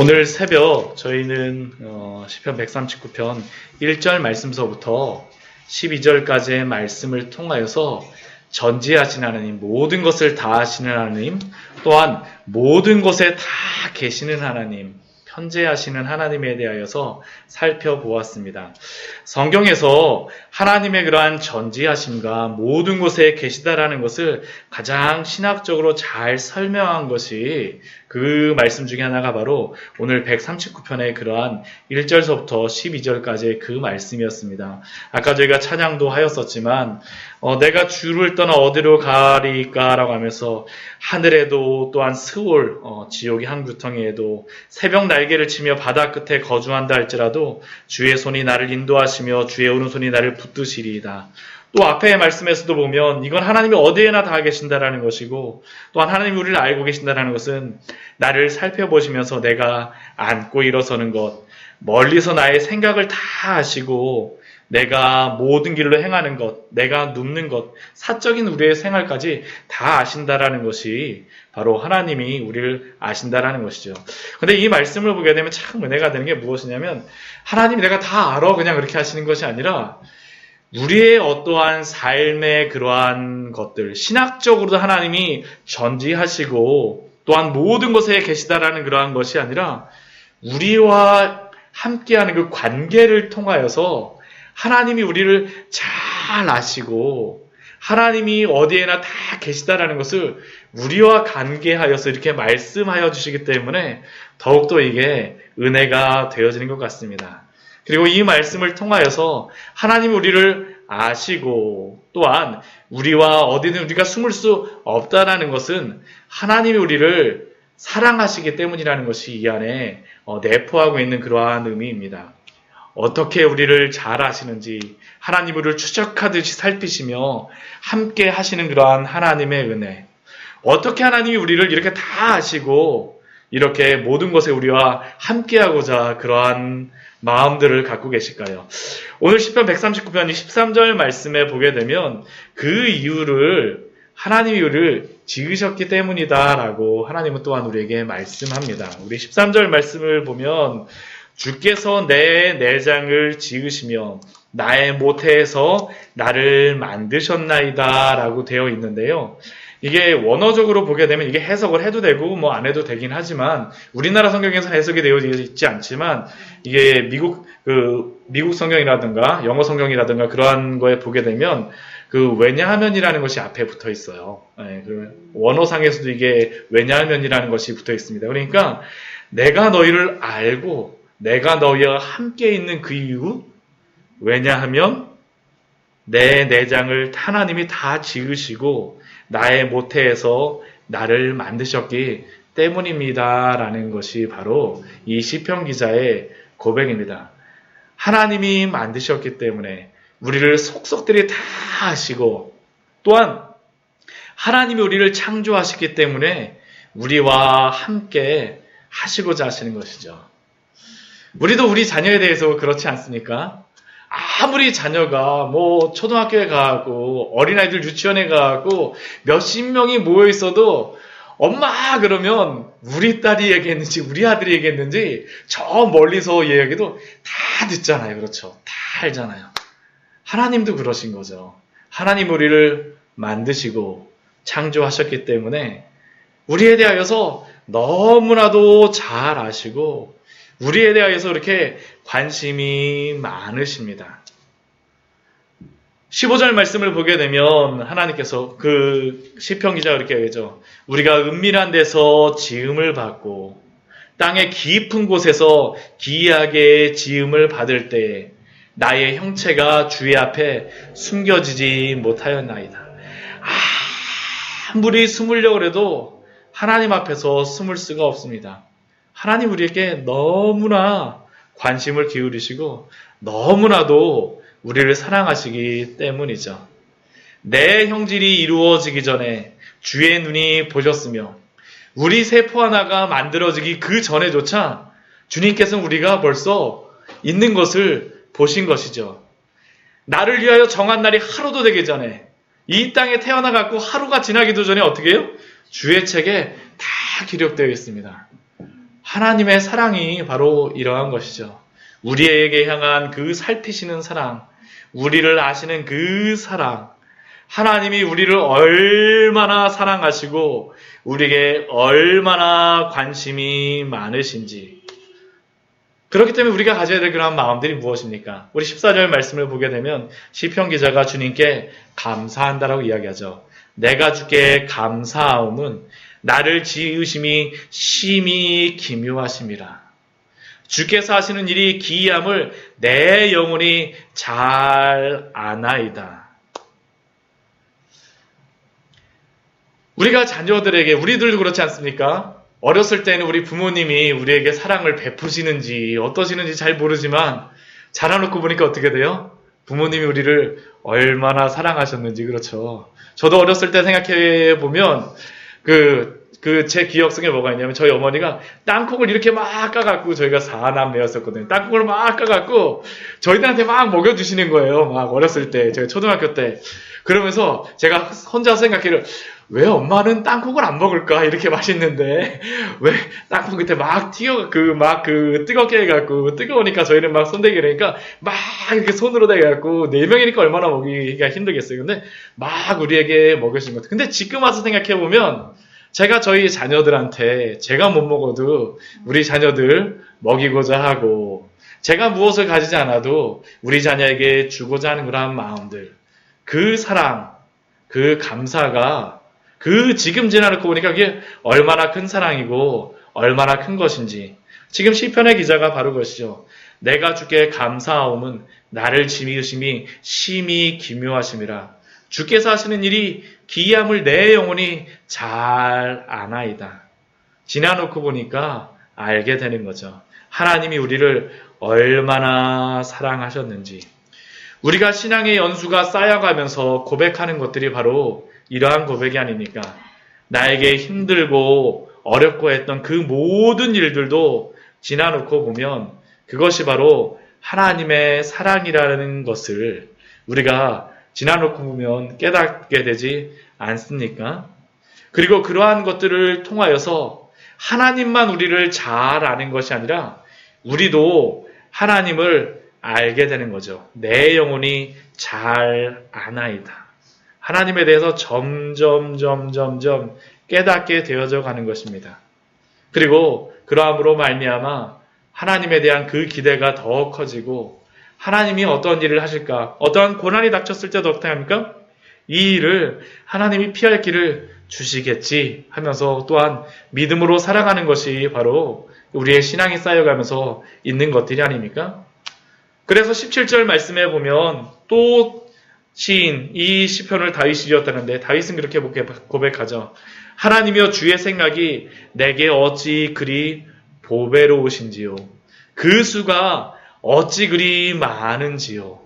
오늘 새벽 저희는 시편 139편 1절 말씀서부터 12절까지의 말씀을 통하여서 전지하신 하나님, 모든 것을 다 하시는 하나님, 또한 모든 곳에 다 계시는 하나님, 편재하시는 하나님에 대하여서 살펴보았습니다. 성경에서 하나님의 그러한 전지하심과 모든 곳에 계시다라는 것을 가장 신학적으로 잘 설명한 것이 그 말씀 중에 하나가 바로 오늘 139편의 그러한 1절서부터 12절까지의 그 말씀이었습니다. 아까 저희가 찬양도 하였었지만 내가 주를 떠나 어디로 가리까 라고 하면서 하늘에도 또한 스올 지옥의 한 구덩이에도 새벽 날개를 치며 바다 끝에 거주한다 할지라도 주의 손이 나를 인도하시며 주의 오른손이 나를 붙드시리이다. 또 앞의 말씀에서도 보면 이건 하나님이 어디에나 다 계신다라는 것이고, 또한 하나님이 우리를 알고 계신다라는 것은 나를 살펴보시면서 내가 앉고 일어서는 것, 멀리서 나의 생각을 다 아시고 내가 모든 길로 행하는 것, 내가 눕는 것, 사적인 우리의 생활까지 다 아신다라는 것이 바로 하나님이 우리를 아신다라는 것이죠. 근데 이 말씀을 보게 되면 참 은혜가 되는 게 무엇이냐면, 하나님이 내가 다 알아 그냥 그렇게 하시는 것이 아니라 우리의 어떠한 삶의 그러한 것들, 신학적으로도 하나님이 전지하시고 또한 모든 것에 계시다라는 그러한 것이 아니라 우리와 함께하는 그 관계를 통하여서 하나님이 우리를 잘 아시고 하나님이 어디에나 다 계시다라는 것을 우리와 관계하여서 이렇게 말씀하여 주시기 때문에 더욱더 이게 은혜가 되어지는 것 같습니다. 그리고 이 말씀을 통하여서 하나님이 우리를 아시고 또한 우리와 어디든 우리가 숨을 수 없다라는 것은 하나님이 우리를 사랑하시기 때문이라는 것이 이 안에 내포하고 있는 그러한 의미입니다. 어떻게 우리를 잘 아시는지 하나님 우리를 추적하듯이 살피시며 함께 하시는 그러한 하나님의 은혜, 어떻게 하나님이 우리를 이렇게 다 아시고 이렇게 모든 것에 우리와 함께하고자 그러한 마음들을 갖고 계실까요? 오늘 시편 139편 13절 말씀에 보게 되면 그 이유를 하나님이 우리를 지으셨기 때문이다라고 하나님은 또한 우리에게 말씀합니다. 우리 13절 말씀을 보면 주께서 내 내장을 지으시며 나의 모태에서 나를 만드셨나이다 라고 되어 있는데요. 이게 원어적으로 보게 되면 이게 해석을 해도 되고 뭐 안 해도 되긴 하지만 우리나라 성경에서 해석이 되어 있지 않지만 이게 미국 성경이라든가 영어 성경이라든가 그러한 거에 보게 되면 그 왜냐하면이라는 것이 앞에 붙어 있어요. 네, 원어상에서도 이게 왜냐하면이라는 것이 붙어 있습니다. 그러니까 내가 너희를 알고 내가 너희와 함께 있는 그 이유, 왜냐하면 내 내장을 하나님이 다 지으시고 나의 모태에서 나를 만드셨기 때문입니다 라는 것이 바로 이 시편 기자의 고백입니다. 하나님이 만드셨기 때문에 우리를 속속들이 다 아시고 또한 하나님이 우리를 창조하셨기 때문에 우리와 함께 하시고자 하시는 것이죠. 우리도 우리 자녀에 대해서 그렇지 않습니까? 아무리 자녀가 뭐 초등학교에 가고 어린아이들 유치원에 가고 몇십 명이 모여 있어도 엄마 그러면 우리 딸이 얘기했는지 우리 아들이 얘기했는지 저 멀리서 얘기해도 다 듣잖아요. 그렇죠? 다 알잖아요. 하나님도 그러신 거죠. 하나님 우리를 만드시고 창조하셨기 때문에 우리에 대하여서 너무나도 잘 아시고 우리에 대하여서 이렇게 관심이 많으십니다. 15절 말씀을 보게 되면 하나님께서 그 시편 기자가 이렇게 얘기하죠. 우리가 은밀한 데서 지음을 받고 땅의 깊은 곳에서 기이하게 지음을 받을 때에 나의 형체가 주의 앞에 숨겨지지 못하였나이다. 아무리 숨으려고 해도 하나님 앞에서 숨을 수가 없습니다. 하나님 우리에게 너무나 관심을 기울이시고 너무나도 우리를 사랑하시기 때문이죠. 내 형질이 이루어지기 전에 주의 눈이 보셨으며 우리 세포 하나가 만들어지기 그 전에조차 주님께서는 우리가 벌써 있는 것을 보신 것이죠. 나를 위하여 정한 날이 하루도 되기 전에 이 땅에 태어나갖고 하루가 지나기도 전에 어떻게 해요? 주의 책에 다 기록되어 있습니다. 하나님의 사랑이 바로 이러한 것이죠. 우리에게 향한 그 살피시는 사랑, 우리를 아시는 그 사랑, 하나님이 우리를 얼마나 사랑하시고 우리에게 얼마나 관심이 많으신지. 그렇기 때문에 우리가 가져야 될 그런 마음들이 무엇입니까? 우리 14절 말씀을 보게 되면 시편 기자가 주님께 감사한다라고 이야기하죠. 내가 주께 감사하옴은 나를 지으심이 심히 기묘하심이라. 주께서 하시는 일이 기이함을 내 영혼이 잘 아나이다. 우리가 자녀들에게, 우리들도 그렇지 않습니까? 어렸을 때는 우리 부모님이 우리에게 사랑을 베푸시는지 어떠시는지 잘 모르지만 자라놓고 보니까 어떻게 돼요? 부모님이 우리를 얼마나 사랑하셨는지. 그렇죠. 저도 어렸을 때 생각해 보면 제 기억 속에 뭐가 있냐면 저희 어머니가 땅콩을 이렇게 막 까갖고, 저희가 4남매였었거든요. 땅콩을 막 까갖고 저희들한테 막 먹여주시는 거예요. 막 어렸을 때, 제가 초등학교 때. 그러면서 제가 혼자 생각해요. 왜 엄마는 땅콩을 안 먹을까? 이렇게 맛있는데 왜 땅콩 끝에 막 뜨겁게 해갖고, 뜨거우니까 저희는 막 손대기 그러니까 막 이렇게 손으로 대갖고 4명이니까 얼마나 먹기가 힘들겠어요. 근데 막 우리에게 먹여준 것 같아요. 근데 지금 와서 생각해보면 제가 저희 자녀들한테 제가 못 먹어도 우리 자녀들 먹이고자 하고, 제가 무엇을 가지지 않아도 우리 자녀에게 주고자 하는 그런 마음들, 그 사랑, 그 감사가 지금 지나놓고 보니까 그게 얼마나 큰 사랑이고 얼마나 큰 것인지. 지금 시편의 기자가 바로 그것이죠. 내가 주께 감사하옴은 나를 지으심이 심히 기묘하심이라. 주께서 하시는 일이 기이함을 내 영혼이 잘 아나이다. 지나놓고 보니까 알게 되는 거죠. 하나님이 우리를 얼마나 사랑하셨는지. 우리가 신앙의 연수가 쌓여가면서 고백하는 것들이 바로 이러한 고백이 아닙니까? 나에게 힘들고 어렵고 했던 그 모든 일들도 지나놓고 보면 그것이 바로 하나님의 사랑이라는 것을 우리가 지나놓고 보면 깨닫게 되지 않습니까? 그리고 그러한 것들을 통하여서 하나님만 우리를 잘 아는 것이 아니라 우리도 하나님을 알게 되는 거죠. 내 영혼이 잘 아나이다. 하나님에 대해서 점점 깨닫게 되어져 가는 것입니다. 그리고 그러함으로 말미암아 하나님에 대한 그 기대가 더 커지고, 하나님이 어떤 일을 하실까? 어떠한 고난이 닥쳤을 때도 어떻게 합니까? 이 일을 하나님이 피할 길을 주시겠지 하면서 또한 믿음으로 살아가는 것이 바로 우리의 신앙이 쌓여가면서 있는 것들이 아닙니까? 그래서 17절 말씀에 보면 또 시인, 이 시편을 다윗이 지었다는데 다윗은 그렇게 고백하죠. 하나님이여, 주의 생각이 내게 어찌 그리 보배로우신지요. 그 수가 어찌 그리 많은지요.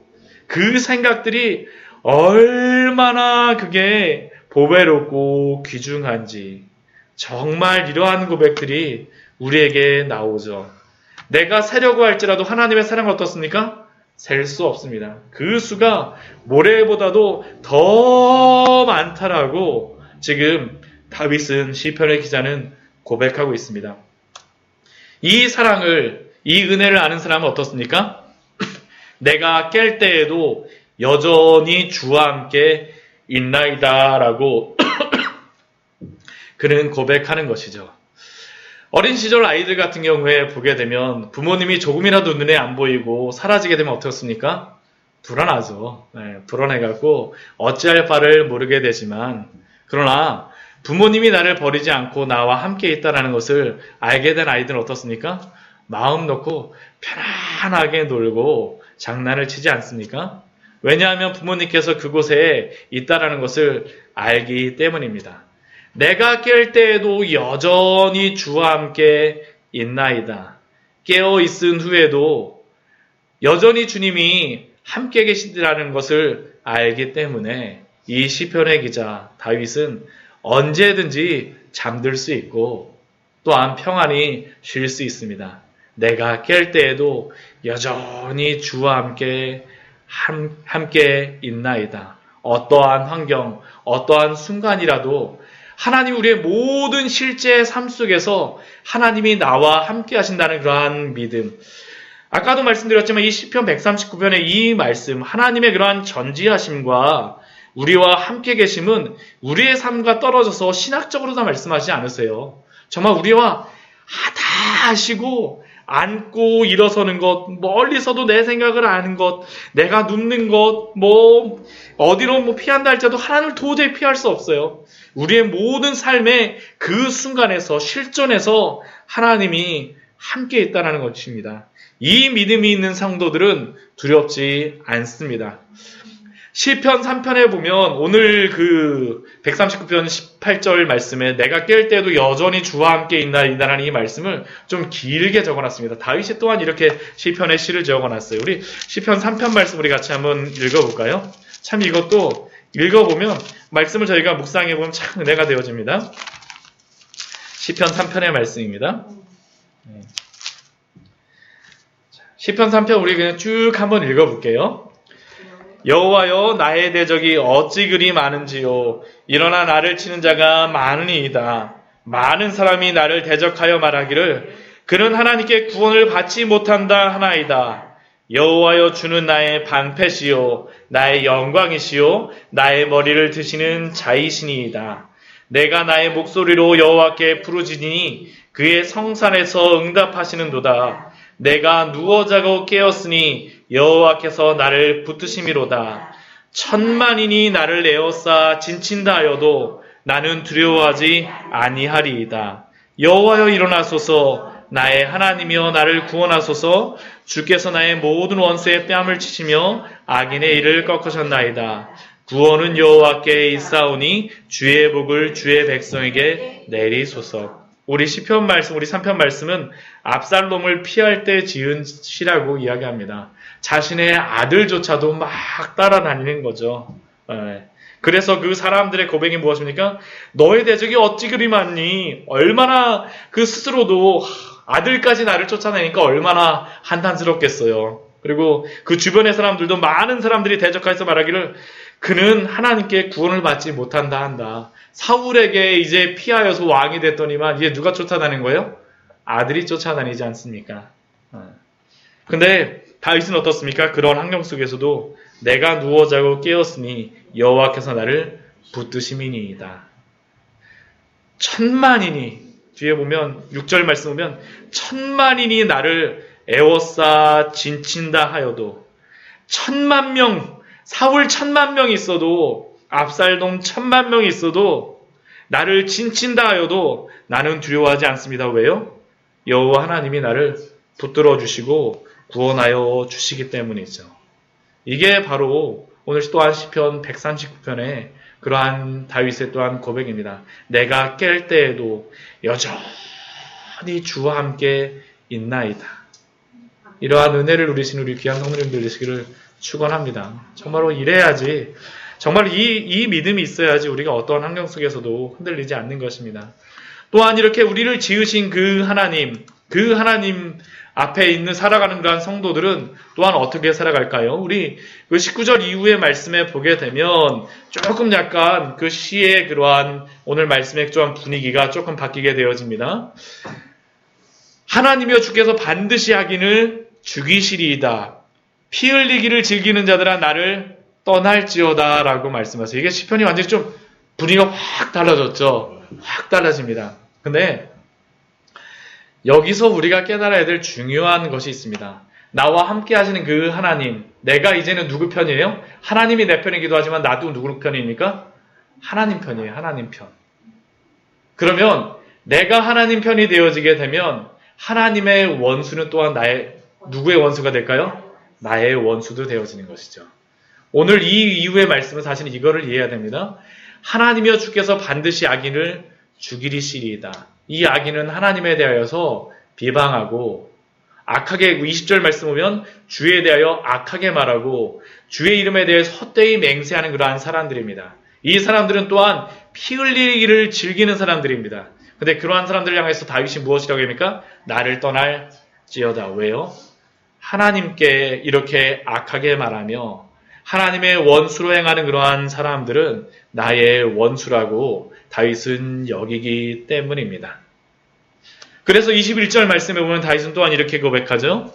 그 생각들이 얼마나 그게 보배롭고 귀중한지. 정말 이러한 고백들이 우리에게 나오죠. 내가 세려고 할지라도 하나님의 사랑은 어떻습니까? 셀 수 없습니다. 그 수가 모래보다도 더 많다라고 지금 다윗은 시편의 기자는 고백하고 있습니다. 이 사랑을, 이 은혜를 아는 사람은 어떻습니까? 내가 깰 때에도 여전히 주와 함께 있나이다 라고 그는 고백하는 것이죠. 어린 시절 아이들 같은 경우에 보게 되면 부모님이 조금이라도 눈에 안 보이고 사라지게 되면 어떻습니까? 불안하죠. 불안해갖고 어찌할 바를 모르게 되지만, 그러나 부모님이 나를 버리지 않고 나와 함께 있다는 것을 알게 된 아이들은 어떻습니까? 마음 놓고 편안하게 놀고 장난을 치지 않습니까? 왜냐하면 부모님께서 그곳에 있다는 것을 알기 때문입니다. 내가 깰 때에도 여전히 주와 함께 있나이다. 깨어 있은 후에도 여전히 주님이 함께 계시다는 것을 알기 때문에 이 시편의 기자 다윗은 언제든지 잠들 수 있고 또한 평안히 쉴 수 있습니다. 내가 깰 때에도 여전히 주와 함께 있나이다. 어떠한 환경, 어떠한 순간이라도 하나님 우리의 모든 실제 삶 속에서 하나님이 나와 함께 하신다는 그러한 믿음. 아까도 말씀드렸지만 이 시편 139편의 이 말씀, 하나님의 그러한 전지하심과 우리와 함께 계심은 우리의 삶과 떨어져서 신학적으로 다 말씀하시지 않으세요. 정말 우리와 다 하시고 앉고 일어서는 것, 멀리서도 내 생각을 아는 것, 내가 눕는 것, 어디로 피한다 할지라도 하나님을 도저히 피할 수 없어요. 우리의 모든 삶의 그 순간에서 실존에서 하나님이 함께 있다는 것입니다. 이 믿음이 있는 성도들은 두렵지 않습니다. 시편 3편에 보면 오늘 그 139편 18절 말씀에 내가 깰 때도 여전히 주와 함께 있나이다라는 이 말씀을 좀 길게 적어놨습니다. 다윗이 또한 이렇게 시편에 시를 적어놨어요. 우리 시편 3편 말씀 우리 같이 한번 읽어볼까요? 참 이것도 읽어보면 말씀을 저희가 묵상해보면 참 은혜가 되어집니다. 시편 3편의 말씀입니다. 시편 3편 우리 그냥 쭉 한번 읽어볼게요. 여호와여 나의 대적이 어찌 그리 많은지요. 일어나 나를 치는 자가 많으니이다. 많은 사람이 나를 대적하여 말하기를 그는 하나님께 구원을 받지 못한다 하나이다. 여호와여 주는 나의 방패시요 나의 영광이시요 나의 머리를 드시는 자이시니이다. 내가 나의 목소리로 여호와께 부르짖으니 그의 성산에서 응답하시는도다. 내가 누워 자고 깨었으니 여호와께서 나를 붙드심이로다. 천만인이 나를 에워싸 진친다 하여도 나는 두려워하지 아니하리이다. 여호와여 일어나소서. 나의 하나님이여 나를 구원하소서. 주께서 나의 모든 원수의 뺨을 치시며 악인의 일을 꺾으셨나이다. 구원은 여호와께 있사오니 주의 복을 주의 백성에게 내리소서. 우리 시편 말씀, 우리 3편 말씀은 압살롬을 피할 때 지은 시라고 이야기합니다. 자신의 아들조차도 막 따라다니는 거죠. 그래서 그 사람들의 고백이 무엇입니까? 너의 대적이 어찌 그리 많니? 얼마나 그 스스로도 아들까지 나를 쫓아내니까 얼마나 한탄스럽겠어요. 그리고 그 주변의 사람들도 많은 사람들이 대적하여서 말하기를 그는 하나님께 구원을 받지 못한다 한다. 사울에게 이제 피하여서 왕이 됐더니만 이제 누가 쫓아다니는 거예요? 아들이 쫓아다니지 않습니까? 근데 다윗은 어떻습니까? 그런 환경 속에서도 내가 누워 자고 깨었으니 여호와께서 나를 붙드심이니이다. 천만인이 뒤에 보면 6절 말씀 보면 천만인이 나를 에워싸 진친다 하여도 10,000,000명 사울 10,000,000명이 있어도 압살돔 10,000,000명이 있어도 나를 진친다 하여도 나는 두려워하지 않습니다. 왜요? 여호와 하나님이 나를 붙들어 주시고 구원하여 주시기 때문이죠. 이게 바로 오늘 또한 시편 139편의 그러한 다윗의 또한 고백입니다. 내가 깰 때에도 여전히 주와 함께 있나이다. 이러한 은혜를 누리신 우리 귀한 성도님들 되시기를 축원합니다. 정말로 이래야지, 정말 이 믿음이 있어야지 우리가 어떠한 환경 속에서도 흔들리지 않는 것입니다. 또한 이렇게 우리를 지으신 그 하나님 앞에 있는 살아가는 그러한 성도들은 또한 어떻게 살아갈까요? 우리 그 19절 이후의 말씀에 보게 되면 조금 약간 그 시의 그러한 오늘 말씀의 좀 분위기가 조금 바뀌게 되어집니다. 하나님이여 주께서 반드시 하기를 죽이시리이다. 피 흘리기를 즐기는 자들아 나를 떠날지어다 라고 말씀하세요. 이게 시편이 완전히 좀 분위기가 확 달라졌죠. 확 달라집니다. 근데 여기서 우리가 깨달아야 될 중요한 것이 있습니다. 나와 함께 하시는 그 하나님, 내가 이제는 누구 편이에요? 하나님이 내 편이기도 하지만 나도 누구 편입니까? 하나님 편이에요. 하나님 편. 그러면 내가 하나님 편이 되어지게 되면 하나님의 원수는 또한 누구의 원수가 될까요? 나의 원수도 되어지는 것이죠. 오늘 이 이후의 말씀은 사실 이거를 이해해야 됩니다. 하나님이여 주께서 반드시 악인을 죽이리시리이다. 이 악인은 하나님에 대하여서 비방하고 악하게 20절 말씀 보면 주에 대하여 악하게 말하고 주의 이름에 대해 헛되이 맹세하는 그러한 사람들입니다. 이 사람들은 또한 피 흘리기를 즐기는 사람들입니다. 근데 그러한 사람들을 향해서 다윗이 무엇이라고 합니까? 나를 떠날지어다. 왜요? 하나님께 이렇게 악하게 말하며 하나님의 원수로 행하는 그러한 사람들은 나의 원수라고 다윗은 여기기 때문입니다. 그래서 21절 말씀에 보면 다윗은 또한 이렇게 고백하죠.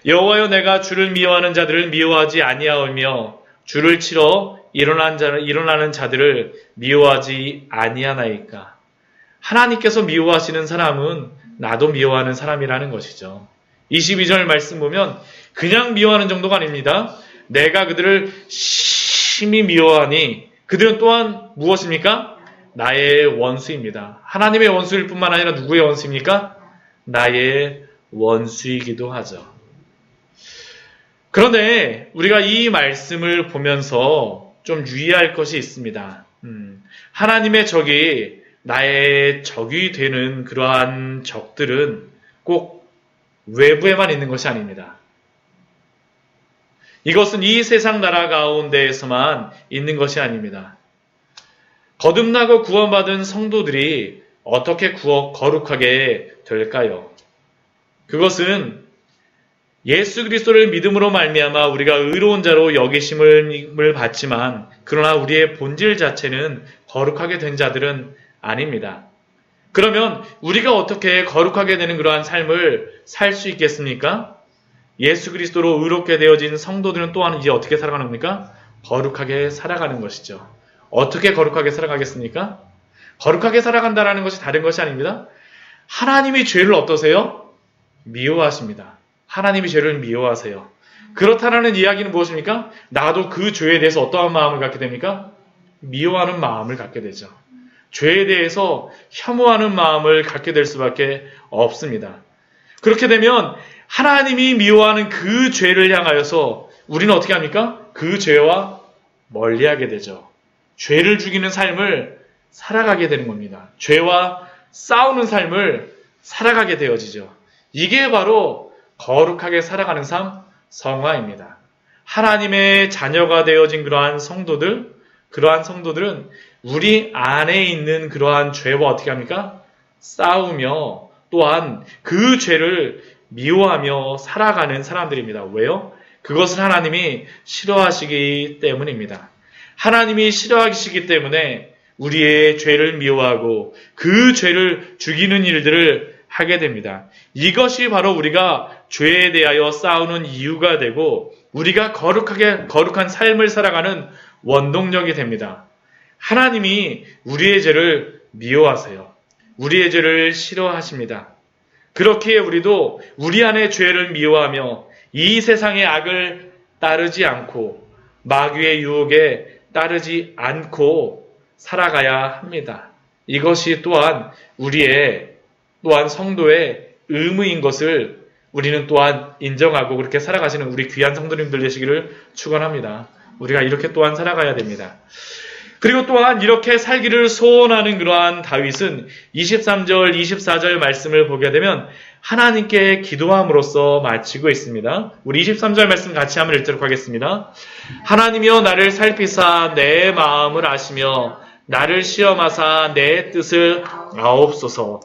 여호와여, 내가 주를 미워하는 자들을 미워하지 아니하오며 주를 치러 일어나는 자들을 미워하지 아니하나이까. 하나님께서 미워하시는 사람은 나도 미워하는 사람이라는 것이죠. 22절 말씀 보면 그냥 미워하는 정도가 아닙니다. 내가 그들을 심히 미워하니 그들은 또한 무엇입니까? 나의 원수입니다. 하나님의 원수일 뿐만 아니라 누구의 원수입니까? 나의 원수이기도 하죠. 그런데 우리가 이 말씀을 보면서 좀 유의할 것이 있습니다. 하나님의 적이 나의 적이 되는 그러한 적들은 꼭 외부에만 있는 것이 아닙니다. 이것은 이 세상 나라 가운데에서만 있는 것이 아닙니다. 거듭나고 구원받은 성도들이 어떻게 거룩하게 될까요? 그것은 예수 그리스도를 믿음으로 말미암아 우리가 의로운 자로 여기심을 받지만 그러나 우리의 본질 자체는 거룩하게 된 자들은 아닙니다. 그러면 우리가 어떻게 거룩하게 되는 그러한 삶을 살 수 있겠습니까? 예수 그리스도로 의롭게 되어진 성도들은 또한 이제 어떻게 살아가는 겁니까? 거룩하게 살아가는 것이죠. 어떻게 거룩하게 살아가겠습니까? 거룩하게 살아간다는 것이 다른 것이 아닙니다. 하나님이 죄를 어떠세요? 미워하십니다. 하나님이 죄를 미워하세요. 그렇다는 이야기는 무엇입니까? 나도 그 죄에 대해서 어떠한 마음을 갖게 됩니까? 미워하는 마음을 갖게 되죠. 죄에 대해서 혐오하는 마음을 갖게 될 수밖에 없습니다. 그렇게 되면 하나님이 미워하는 그 죄를 향하여서 우리는 어떻게 합니까? 그 죄와 멀리하게 되죠. 죄를 죽이는 삶을 살아가게 되는 겁니다. 죄와 싸우는 삶을 살아가게 되어지죠. 이게 바로 거룩하게 살아가는 삶, 성화입니다. 하나님의 자녀가 되어진 그러한 성도들은 우리 안에 있는 그러한 죄와 어떻게 합니까? 싸우며 또한 그 죄를 미워하며 살아가는 사람들입니다. 왜요? 그것을 하나님이 싫어하시기 때문입니다. 하나님이 싫어하시기 때문에 우리의 죄를 미워하고 그 죄를 죽이는 일들을 하게 됩니다. 이것이 바로 우리가 죄에 대하여 싸우는 이유가 되고 우리가 거룩한 삶을 살아가는 원동력이 됩니다. 하나님이 우리의 죄를 미워하세요. 우리의 죄를 싫어하십니다. 그렇기에 우리도 우리 안의 죄를 미워하며 이 세상의 악을 따르지 않고 마귀의 유혹에 따르지 않고 살아가야 합니다. 이것이 또한 또한 성도의 의무인 것을 우리는 또한 인정하고 그렇게 살아가시는 우리 귀한 성도님들 되시기를 축원합니다. 우리가 이렇게 또한 살아가야 됩니다. 그리고 또한 이렇게 살기를 소원하는 그러한 다윗은 23절, 24절 말씀을 보게 되면 하나님께 기도함으로써 마치고 있습니다. 우리 23절 말씀 같이 한번 읽도록 하겠습니다. 하나님이여 나를 살피사 내 마음을 아시며 나를 시험하사 내 뜻을 아옵소서.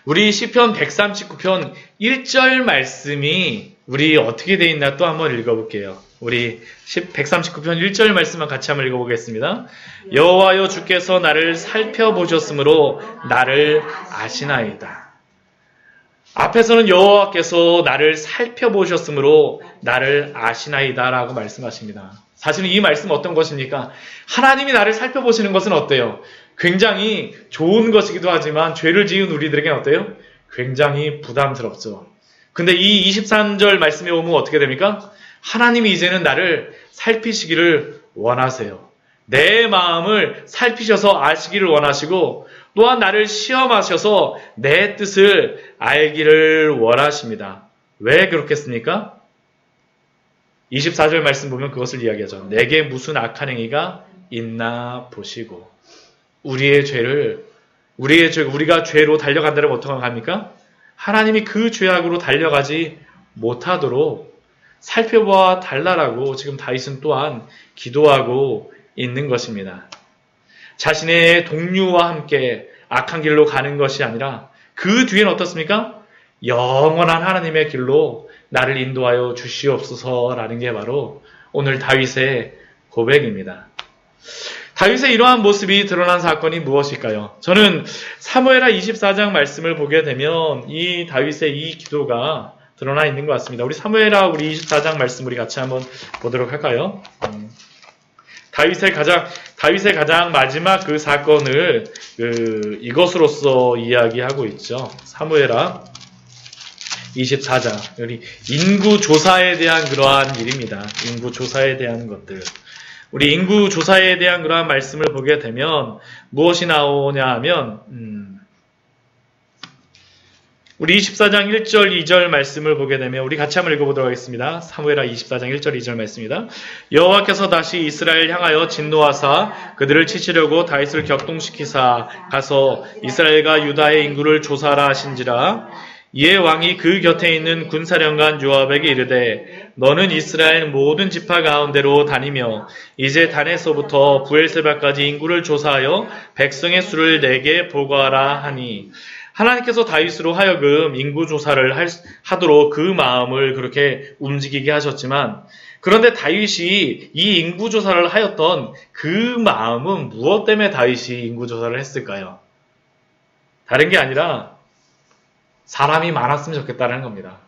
우리 시편 139편 1절 말씀이 우리 어떻게 되어 있나 또 한번 읽어볼게요. 우리 139편 1절 말씀만 같이 한번 읽어보겠습니다. 여호와여 주께서 나를 살펴보셨으므로 나를 아시나이다. 앞에서는 여호와께서 나를 살펴보셨으므로 나를 아시나이다 라고 말씀하십니다. 사실은 이 말씀은 어떤 것입니까? 하나님이 나를 살펴보시는 것은 어때요? 굉장히 좋은 것이기도 하지만 죄를 지은 우리들에게는 어때요? 굉장히 부담스럽죠. 근데 이 23절 말씀에 오면 어떻게 됩니까? 하나님이 이제는 나를 살피시기를 원하세요. 내 마음을 살피셔서 아시기를 원하시고 또한 나를 시험하셔서 내 뜻을 알기를 원하십니다. 왜 그렇겠습니까? 24절 말씀 보면 그것을 이야기하죠. 내게 무슨 악한 행위가 있나 보시고 우리가 죄로 달려간다면 어떻게 합니까? 하나님이 그 죄악으로 달려가지 못하도록 살펴봐 달라라고 지금 다윗은 또한 기도하고 있는 것입니다. 자신의 동료와 함께 악한 길로 가는 것이 아니라 그 뒤에는 어떻습니까? 영원한 하나님의 길로 나를 인도하여 주시옵소서라는 게 바로 오늘 다윗의 고백입니다. 다윗의 이러한 모습이 드러난 사건이 무엇일까요? 저는 사무엘하 24장 말씀을 보게 되면 이 다윗의 이 기도가 드러나 있는 것 같습니다. 우리 사무엘하 우리 24장 말씀 우리 같이 한번 보도록 할까요? 다윗의 가장 마지막 그 사건을 이것으로서 이야기하고 있죠. 사무엘하 24장. 우리 인구조사에 대한 그러한 일입니다. 인구조사에 대한 것들. 우리 인구조사에 대한 그러한 말씀을 보게 되면 무엇이 나오냐 하면, 우리 24장 1절, 2절 말씀을 보게 되면 우리 같이 한번 읽어보도록 하겠습니다. 사무엘하 24장 1절, 2절 말씀입니다. 여호와께서 다시 이스라엘 향하여 진노하사 그들을 치시려고 다윗을 격동시키사 가서 이스라엘과 유다의 인구를 조사하라 하신지라. 이에 왕이 그 곁에 있는 군사령관 요압에게 이르되 너는 이스라엘 모든 지파 가운데로 다니며 이제 단에서부터 부엘세바까지 인구를 조사하여 백성의 수를 내게 보고하라 하니 하나님께서 다윗으로 하여금 인구조사를 하도록 그 마음을 그렇게 움직이게 하셨지만 그런데 다윗이 이 인구조사를 하였던 그 마음은 무엇 때문에 다윗이 인구조사를 했을까요? 다른 게 아니라 사람이 많았으면 좋겠다는 겁니다.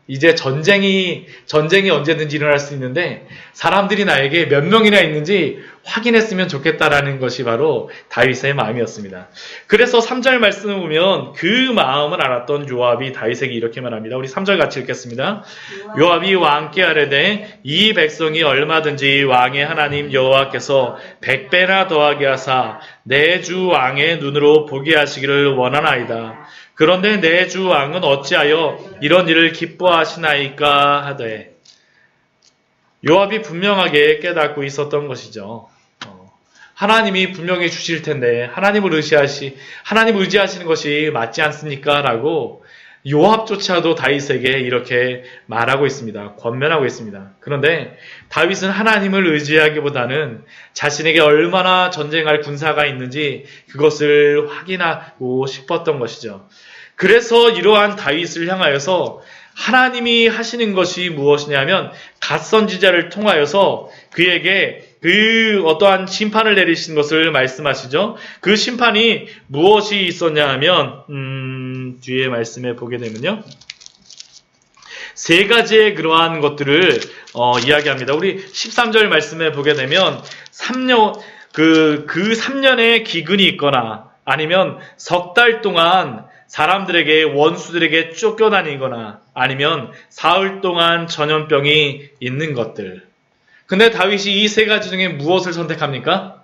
이제 전쟁이 언제든지 일어날 수 있는데 사람들이 나에게 몇 명이나 있는지 확인했으면 좋겠다라는 것이 바로 다윗의 마음이었습니다. 그래서 3절 말씀을 보면 그 마음을 알았던 요압이 다윗에게 이렇게 말합니다. 우리 3절 같이 읽겠습니다. 요압이 왕께 아뢰되 이 백성이 얼마든지 왕의 하나님 여호와께서 100배나 더하게 하사 내 주 왕의 눈으로 보게 하시기를 원하나이다. 그런데 내 주 왕은 어찌하여 이런 일을 기뻐하시나이까 하되. 요압이 분명하게 깨닫고 있었던 것이죠. 하나님이 분명히 주실 텐데 하나님을 의지하시는 것이 맞지 않습니까? 라고 요압조차도 다윗에게 이렇게 말하고 있습니다. 권면하고 있습니다. 그런데 다윗은 하나님을 의지하기보다는 자신에게 얼마나 전쟁할 군사가 있는지 그것을 확인하고 싶었던 것이죠. 그래서 이러한 다윗을 향하여서 하나님이 하시는 것이 무엇이냐면 갓선지자를 통하여서 그에게 그 어떠한 심판을 내리신 것을 말씀하시죠. 그 심판이 무엇이 있었냐 하면 뒤에 말씀에 보게 되면요. 세 가지의 그러한 것들을 이야기합니다. 우리 13절 말씀에 보게 되면 3년 그 3년의 기근이 있거나 아니면 석 달 동안 사람들에게 원수들에게 쫓겨다니거나 아니면 사흘 동안 전염병이 있는 것들. 근데 다윗이 이 세 가지 중에 무엇을 선택합니까?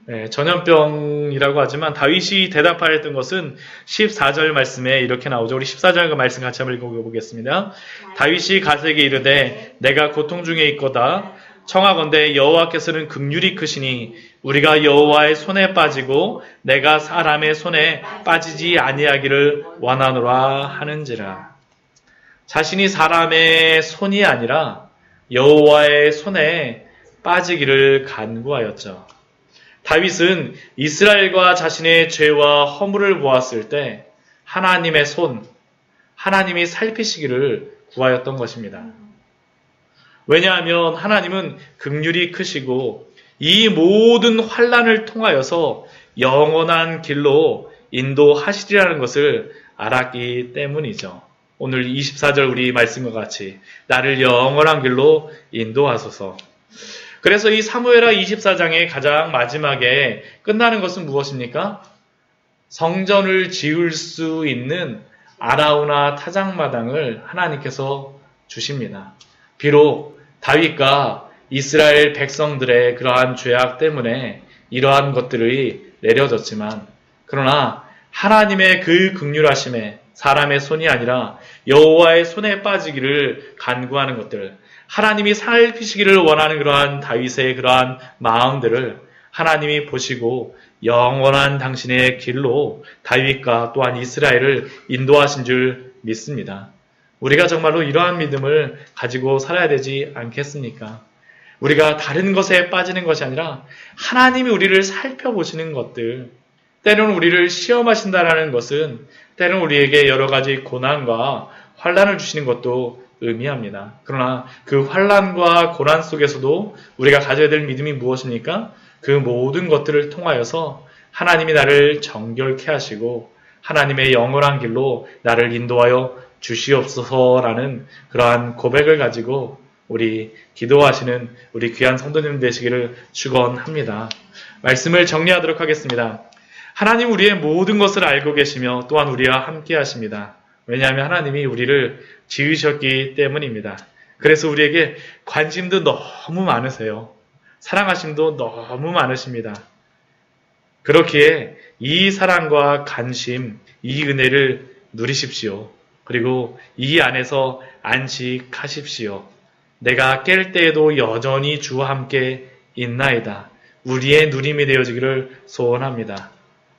네, 전염병이라고 하지만 다윗이 대답하였던 것은 14절 말씀에 이렇게 나오죠. 우리 14절 말씀 같이 한번 읽어보겠습니다. 다윗이 갓에게 이르되 내가 고통 중에 있거다. 청하건대 여호와께서는 긍휼이 크시니 우리가 여호와의 손에 빠지고 내가 사람의 손에 빠지지 아니하기를 원하노라 하는지라. 자신이 사람의 손이 아니라 여호와의 손에 빠지기를 간구하였죠. 다윗은 이스라엘과 자신의 죄와 허물을 보았을 때 하나님의 손, 하나님이 살피시기를 구하였던 것입니다. 왜냐하면 하나님은 긍휼이 크시고 이 모든 환난을 통하여서 영원한 길로 인도하시리라는 것을 알았기 때문이죠. 오늘 24절 우리 말씀과 같이 나를 영원한 길로 인도하소서. 그래서 이 사무엘하 24장의 가장 마지막에 끝나는 것은 무엇입니까? 성전을 지을 수 있는 아라우나 타작마당을 하나님께서 주십니다. 비록 다윗과 이스라엘 백성들의 그러한 죄악 때문에 이러한 것들이 내려졌지만 그러나 하나님의 그 긍휼하심에 사람의 손이 아니라 여호와의 손에 빠지기를 간구하는 것들, 하나님이 살피시기를 원하는 그러한 다윗의 그러한 마음들을 하나님이 보시고 영원한 당신의 길로 다윗과 또한 이스라엘을 인도하신 줄 믿습니다. 우리가 정말로 이러한 믿음을 가지고 살아야 되지 않겠습니까? 우리가 다른 것에 빠지는 것이 아니라 하나님이 우리를 살펴보시는 것들, 때로는 우리를 시험하신다라는 것은 때로는 우리에게 여러 가지 고난과 환난을 주시는 것도 의미합니다. 그러나 그 환난과 고난 속에서도 우리가 가져야 될 믿음이 무엇입니까? 그 모든 것들을 통하여서 하나님이 나를 정결케 하시고 하나님의 영원한 길로 나를 인도하여 주시옵소서라는 그러한 고백을 가지고 우리 기도하시는 우리 귀한 성도님 되시기를 축원합니다. 말씀을 정리하도록 하겠습니다. 하나님 우리의 모든 것을 알고 계시며 또한 우리와 함께 하십니다. 왜냐하면 하나님이 우리를 지으셨기 때문입니다. 그래서 우리에게 관심도 너무 많으세요. 사랑하심도 너무 많으십니다. 그렇기에 이 사랑과 관심, 이 은혜를 누리십시오. 그리고 이 안에서 안식하십시오. 내가 깰 때에도 여전히 주와 함께 있나이다. 우리의 누림이 되어지기를 소원합니다.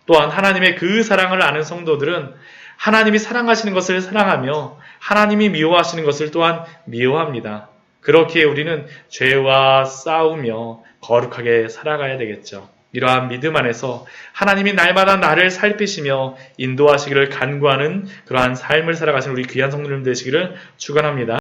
또한 하나님의 그 사랑을 아는 성도들은 하나님이 사랑하시는 것을 사랑하며 하나님이 미워하시는 것을 또한 미워합니다. 그렇기에 우리는 죄와 싸우며 거룩하게 살아가야 되겠죠. 이러한 믿음 안에서 하나님이 날마다 나를 살피시며 인도하시기를 간구하는 그러한 삶을 살아가신 우리 귀한 성도님 되시기를 축원합니다.